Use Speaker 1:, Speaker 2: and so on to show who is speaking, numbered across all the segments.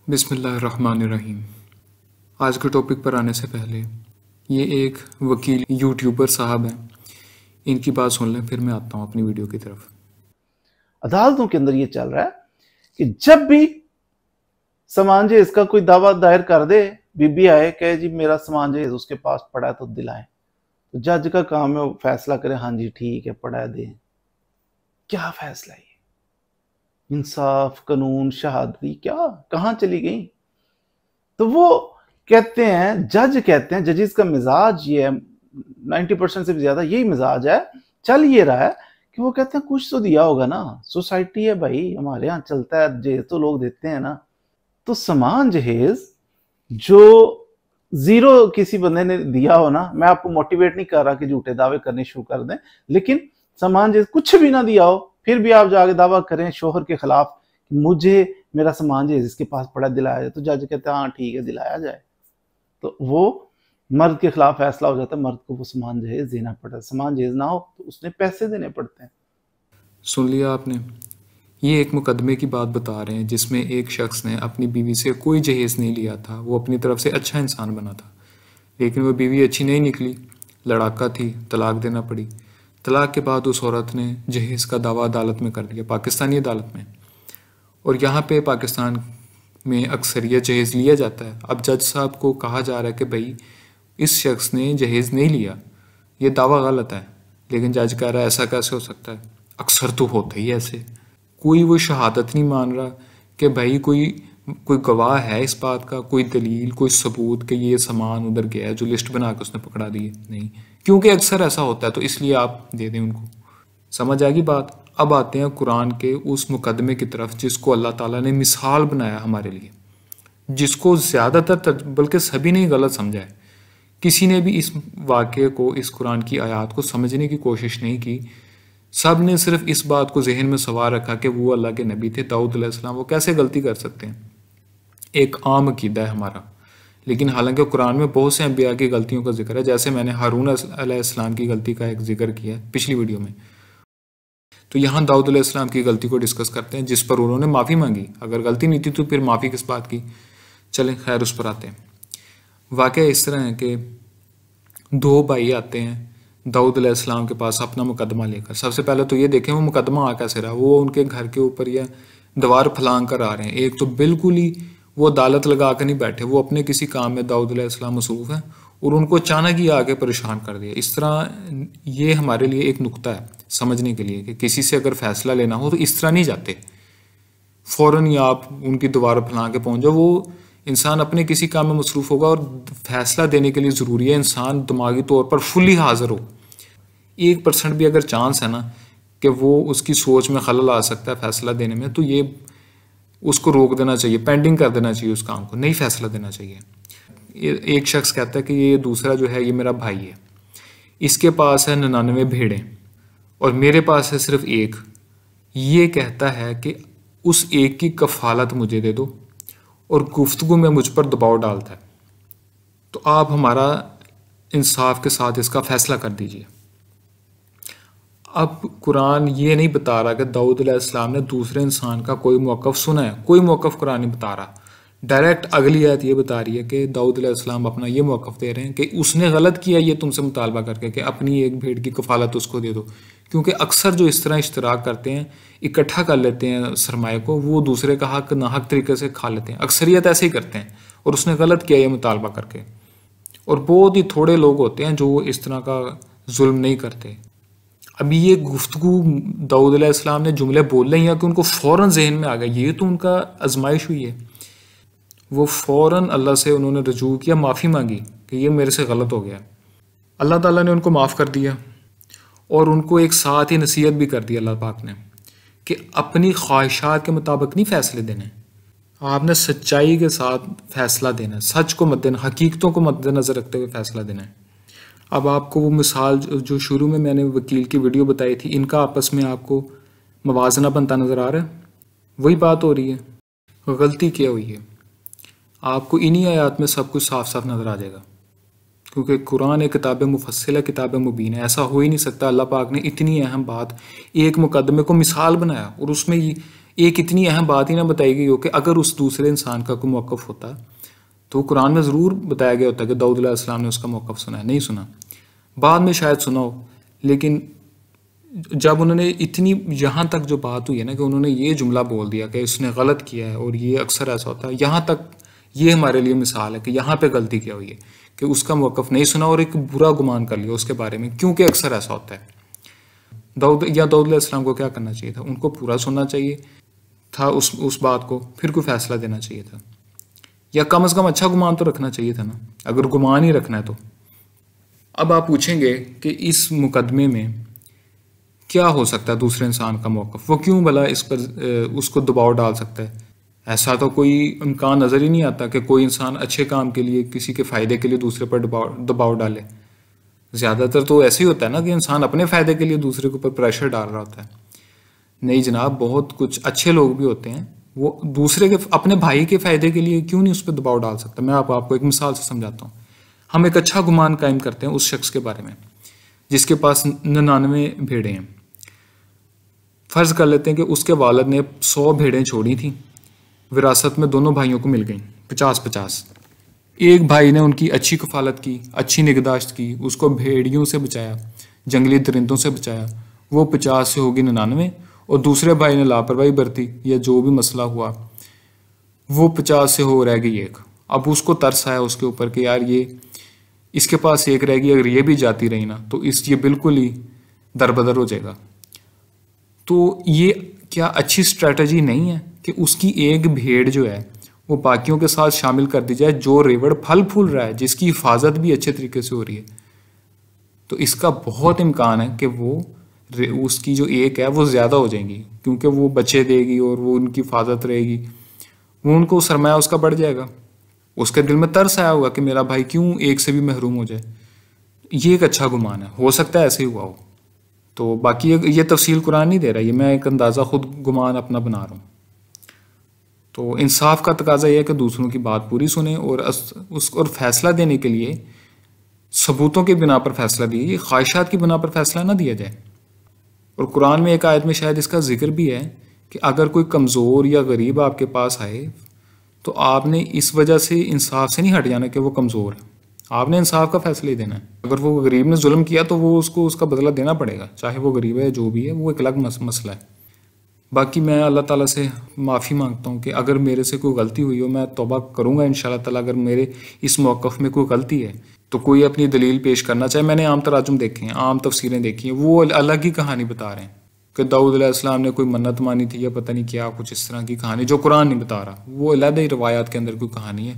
Speaker 1: बिस्मिल्लाहिर्रहमानिर्रहीम। आज के टॉपिक पर आने से पहले ये एक वकील यूट्यूबर साहब हैं, इनकी बात सुन लें, फिर मैं आता हूँ अपनी वीडियो की तरफ।
Speaker 2: अदालतों के अंदर ये चल रहा है कि जब भी सामान जहेज का कोई दावा दायर कर दे, बीबी आए कहे जी मेरा सामान जहेज उसके पास पड़ा है तो दिलाएं, तो जज का काम है वो फैसला करे, हाँ जी ठीक है पड़ा है दें। क्या फैसला है? इंसाफ, कानून, शहादती क्या कहां चली गई? तो वो कहते हैं, जज कहते हैं, जजेस का मिजाज ये है, 90% से भी ज्यादा यही मिजाज है, चल ये रहा है कि वो कहते हैं कुछ तो दिया होगा ना, सोसाइटी है भाई, हमारे यहाँ चलता है, जहेज तो लोग देते हैं ना। तो सामान जहेज जो जीरो किसी बंदे ने दिया हो ना, मैं आपको मोटिवेट नहीं कर रहा कि झूठे दावे करने शुरू कर दें, लेकिन सामान जहेज कुछ भी ना दिया हो फिर भी आप जाके दावा करें शोहर के खिलाफ, मुझे मेरा सामान जहेज इसके पास पड़ा दिलाया जाए, तो जज कहते हैं हाँ ठीक है दिलाया जाए, तो वो मर्द के खिलाफ फैसला हो जाता है, मर्द को वो सामान जहेज देना पड़ता है। सामान जहेज ना हो तो उसने पैसे देने पड़ते हैं।
Speaker 1: सुन लिया आपने, ये एक मुकदमे की बात बता रहे हैं जिसमें एक शख्स ने अपनी बीवी से कोई जहेज नहीं लिया था। वो अपनी तरफ से अच्छा इंसान बना था, लेकिन वो बीवी अच्छी नहीं निकली, लड़ाका थी, तलाक देना पड़ी। तलाक के बाद उस औरत ने जहेज का दावा अदालत में कर दिया, पाकिस्तानी अदालत में। और यहाँ पे पाकिस्तान में अक्सर यह जहेज़ लिया जाता है। अब जज साहब को कहा जा रहा है कि भाई इस शख्स ने जहेज़ नहीं लिया, ये दावा गलत है, लेकिन जज कह रहा है ऐसा कैसे हो सकता है, अक्सर तो होता ही ऐसे। कोई वो शहादत नहीं मान रहा कि भाई कोई गवाह है इस बात का, कोई दलील, कोई सबूत कि ये सामान उधर गया है जो लिस्ट बना के उसने पकड़ा दी है, नहीं, क्योंकि अक्सर ऐसा होता है, तो इसलिए आप दे दें उनको। समझ आ गई बात। अब आते हैं कुरान के उस मुकदमे की तरफ जिसको अल्लाह ताला ने मिसाल बनाया हमारे लिए, जिसको ज़्यादातर बल्कि सभी ने गलत समझा है। किसी ने भी इस वाक़े को, इस कुरान की आयत को समझने की कोशिश नहीं की। सब ने सिर्फ इस बात को जहन में सवार रखा कि वो अल्लाह के नबी थे, दाऊद अलैहिस्सलाम, वो कैसे गलती कर सकते हैं। एक आम अकीदा है हमारा, लेकिन हालांकि कुरान में बहुत से अंबिया की गलतियों का जिक्र है, जैसे मैंने हारून अलैहिस्सलाम की गलती का एक जिक्र किया है पिछली वीडियो में। तो यहाँ दाऊद अलैहिस्सलाम की गलती को डिस्कस करते हैं, जिस पर उन्होंने माफ़ी मांगी। अगर गलती नहीं थी तो फिर माफ़ी किस बात की। चलें खैर, उस पर आते हैं। वाक़या इस तरह है कि दो भाई आते हैं दाऊद अलैहिस्सलाम के पास अपना मुकदमा लेकर। सबसे पहले तो ये देखें वो मुकदमा आ कैसे रहा। वो उनके घर के ऊपर या दीवार फलांग कर आ रहे हैं। एक तो बिल्कुल ही वो अदालत लगा कर नहीं बैठे, वो अपने किसी काम में दाऊद अलैहिस्सलाम मसरूफ़ हैं और उनको अचानक ही आके परेशान कर दिया। इस तरह ये हमारे लिए एक नुक्ता है समझने के लिए कि किसी से अगर फैसला लेना हो तो इस तरह नहीं जाते फ़ौरन ही आप उनकी दीवार फैला के पहुंच जाओ। वो इंसान अपने किसी काम में मसरूफ़ होगा और फैसला देने के लिए ज़रूरी है इंसान दिमागी तौर पर फुल्ली हाजिर हो। 1% भी अगर चांस है ना कि वो उसकी सोच में खलल आ सकता है फैसला देने में, तो ये उसको रोक देना चाहिए, पेंडिंग कर देना चाहिए उस काम को, नहीं फैसला देना चाहिए। एक शख्स कहता है कि ये दूसरा जो है ये मेरा भाई है, इसके पास है 99 भेड़ें और मेरे पास है सिर्फ एक। ये कहता है कि उस एक की कफालत मुझे दे दो, और गुफ्तगू में मुझ पर दबाव डालता है, तो आप हमारा इंसाफ के साथ इसका फैसला कर दीजिए। अब कुरान ये नहीं बता रहा कि दाऊद अलैहिस्सलाम ने दूसरे इंसान का कोई मौक़िफ़ सुना है, कोई मौक़िफ़ कुरान नहीं बता रहा। डायरेक्ट अगली आयत ये बता रही है कि दाऊद अलैहिस्सलाम अपना ये मौक़िफ़ दे रहे हैं कि उसने गलत किया ये तुमसे मुतालबा करके कि अपनी एक भेड़ की कफालत उसको दे दो। क्योंकि अक्सर जो इस तरह इश्तराक करते हैं, इकट्ठा कर लेते हैं सरमाए को, वो दूसरे का हक नाहक तरीके से खा लेते हैं, अक्सरियत ऐसे ही करते हैं, और उसने गलत किया ये मुतालबा करके। और बहुत ही थोड़े लोग होते हैं जो इस तरह का जुल्म नहीं करते। अभी ये गुफ्तगू दाऊद अलैहिस्सलाम ने जुमले बोल रहे हैं कि उनको फ़ौरन जहन में आ गया, ये तो उनका आजमाइश हुई है। वो फ़ौरन अल्लाह से उन्होंने रजू किया, माफ़ी मांगी कि ये मेरे से गलत हो गया। अल्लाह ताला ने उनको माफ़ कर दिया और उनको एक साथ ही नसीहत भी कर दी अल्लाह पाक ने कि अपनी ख्वाहिशात के मुताबिक नहीं फ़ैसले देने, आपने सच्चाई के साथ फ़ैसला देना है, सच को मद्देनजर, हकीकतों को मद्देनज़र रखते हुए फ़ैसला देना है। अब आपको वो मिसाल जो शुरू में मैंने वकील की वीडियो बताई थी, इनका आपस में आपको मवाजना बनता नज़र आ रहा है, वही बात हो रही है। गलती क्या हुई है आपको इन्हीं आयात में सब कुछ साफ साफ नज़र आ जाएगा, क्योंकि कुरान एक किताब मुफस्सिल है, किताब मुबीन है। ऐसा हो ही नहीं सकता अल्लाह पाक ने इतनी अहम बात, एक मुकदमे को मिसाल बनाया और उसमें एक इतनी अहम बात ही ना बताई गई हो कि अगर उस दूसरे इंसान का कोई मौक़िफ़ होता तो कुरान में ज़रूर बताया गया होता कि दाऊद अलैहिस्सलाम ने उसका मौक़िफ़ सुना है, नहीं सुना, बाद में शायद सुना हो। लेकिन जब उन्होंने इतनी यहाँ तक जो बात हुई है ना कि उन्होंने ये जुमला बोल दिया कि उसने गलत किया है और ये अक्सर ऐसा होता है, यहाँ तक ये हमारे लिए मिसाल है कि यहाँ पे गलती क्या हुई है कि उसका मौक़िफ़ नहीं सुना और एक बुरा गुमान कर लिया उसके बारे में, क्योंकि अक्सर ऐसा होता है। दाऊद अलैहिस्सलाम को क्या करना चाहिए था? उनको पूरा सुनना चाहिए था उस बात को, फिर कोई फैसला देना चाहिए था, या कम से कम अच्छा गुमान तो रखना चाहिए था ना, अगर गुमान ही रखना है तो। अब आप पूछेंगे कि इस मुकदमे में क्या हो सकता है दूसरे इंसान का मौक़िफ़, वो क्यों भला इस पर उसको दबाव डाल सकता है? ऐसा तो कोई इम्कान नज़र ही नहीं आता कि कोई इंसान अच्छे काम के लिए, किसी के फ़ायदे के लिए दूसरे पर दबाव डाले। ज़्यादातर तो ऐसे ही होता है ना कि इंसान अपने फ़ायदे के लिए दूसरे के ऊपर प्रेशर डाल रहा होता है। नहीं जनाब, बहुत कुछ अच्छे लोग भी होते हैं, वो दूसरे के अपने भाई के फ़ायदे के लिए क्यों नहीं उस पर दबाव डाल सकता? मैं आपको एक मिसाल से समझाता हूँ। हम एक अच्छा गुमान कायम करते हैं उस शख्स के बारे में जिसके पास 99 भेड़ें हैं। फ़र्ज़ कर लेते हैं कि उसके वालिद ने 100 भेड़ें छोड़ी थी, विरासत में दोनों भाइयों को मिल गई 50-50। एक भाई ने उनकी अच्छी कफालत की, अच्छी निगहदाश्त की, उसको भेड़ियों से बचाया, जंगली दरिंदों से बचाया, वो 50 से होगी 99, और दूसरे भाई ने लापरवाही बरती या जो भी मसला हुआ वो 50 से हो रह गई एक। अब उसको तरस आया उसके ऊपर कि यार ये इसके पास एक रहेगी, अगर ये भी जाती रही ना तो ये बिल्कुल ही दरबदर हो जाएगा। तो ये क्या अच्छी स्ट्रेटजी नहीं है कि उसकी एक भेड़ जो है वो बाकियों के साथ शामिल कर दी जाए, जो रेवड़ फल फूल रहा है, जिसकी हिफाजत भी अच्छे तरीके से हो रही है? तो इसका बहुत इम्कान है कि वो उसकी जो एक है वो ज़्यादा हो जाएंगी, क्योंकि वो बच्चे देगी और वो उनकी हिफाजत रहेगी, वो उनको सरमाया उसका बढ़ जाएगा। उसके दिल में तरस आया होगा कि मेरा भाई क्यों एक से भी महरूम हो जाए। ये एक अच्छा गुमान है, हो सकता है ऐसे ही हुआ हो। तो बाकी ये तफसील कुरान नहीं दे रहा, ये मैं एक अंदाज़ा खुद गुमान अपना बना रहा हूँ। तो इंसाफ का तकाजा यह है कि दूसरों की बात पूरी सुने और फैसला देने के लिए सबूतों के बिना पर फैसला दिए, ख्वाहिशात की बिना पर फैसला ना दिया जाए। और कुरान में एक आयत में शायद इसका जिक्र भी है कि अगर कोई कमज़ोर या गरीब आपके पास आए तो आपने इस वजह से इंसाफ से नहीं हट जाना कि वो कमज़ोर है, आपने इंसाफ का फैसला ही देना है। अगर वो गरीब ने जुल्म किया तो वो उसको उसका बदला देना पड़ेगा, चाहे वो गरीब है जो भी है, वो एक अलग मसला है। बाकी मैं अल्लाह ताला से माफ़ी मांगता हूँ कि अगर मेरे से कोई गलती हुई हो, मैं तौबा करूँगा इंशाअल्लाह ताला। अगर मेरे इस मौक़िफ़ में कोई गलती है तो कोई अपनी दलील पेश करना चाहे। मैंने आम तराजुम देखे हैं, आम तफसीरें देखी हैं, वो अलग ही कहानी बता रहे हैं कि दाऊद अलैहिस्सलाम ने कोई मन्नत मानी थी या पता नहीं क्या, कुछ इस तरह की कहानी जो कुरान नहीं बता रहा। वो अलग ही रवायात के अंदर कोई कहानी है,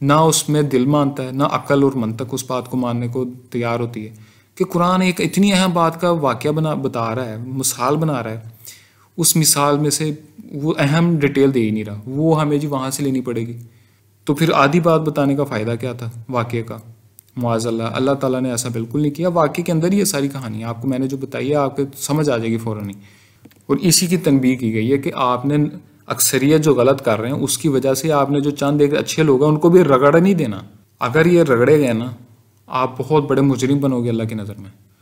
Speaker 1: ना उसमें दिल मानता है, ना अक्ल और मंतक उस बात को मानने को तैयार होती है कि कुरान एक इतनी अहम बात का वाक़या बता रहा है, मिसाल बना रहा है, उस मिसाल में से वो अहम डिटेल दे ही नहीं रहा, वो हमें जी वहाँ से लेनी पड़ेगी। तो फिर आधी बात बताने का फ़ायदा क्या था वाक़े का? मुआज़ल्लाह, अल्लाह ताला ने ऐसा बिल्कुल नहीं किया। वाक़े के अंदर ये सारी कहानी है, आपको मैंने जो बताई है आपको समझ आ जाएगी फ़ौरन ही। और इसी की तनबीह की गई है कि आपने अक्सरियत जो गलत कर रहे हैं उसकी वजह से आपने जो चंद एक अच्छे लोग हैं उनको भी रगड़ नहीं देना। अगर ये रगड़े गए ना, आप बहुत बड़े मुजरिम बनोगे अल्लाह की नज़र में।